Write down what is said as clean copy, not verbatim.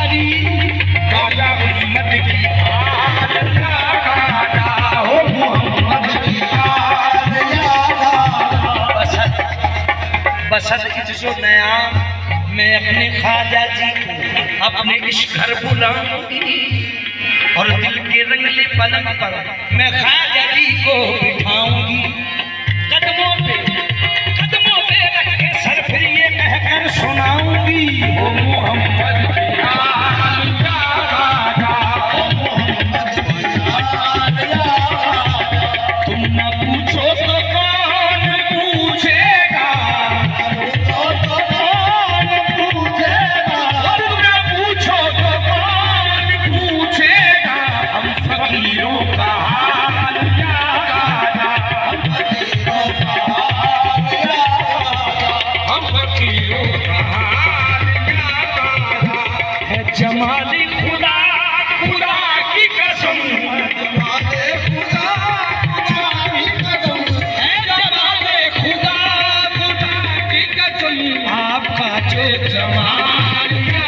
हमारी ख्वाजा उम्मत की आल या ख्वाजा हो मोहम्मद की आल या ख्वाजा। बसत इज्जो नया मैं अपने ख्वाजा जी को अपने इस घर बुलाऊंगी और दिल के रंगले पलंग पर मैं ख्वाजा जी को बिठाऊंगी। कदमों पे रख के सर फिर ये कहकर सुनाऊंगी ओ मोहम्मद की आल या ख्वाजा, ओ मोहम्मद की आल या ख्वाजा। तुम न पूछो तो कौन पूछेगा, तुम न पूछो तो कौन पूछेगा। हम फकीरों का हाल या ख्वाजा, हम फकीरों का हाल या ख्वाजा। है जमाली खुदा खुदा की कसम, जमाले खुदा खुदा की कसम, है जमाले खुदा खुदा की कसम। आपका जो जमाल या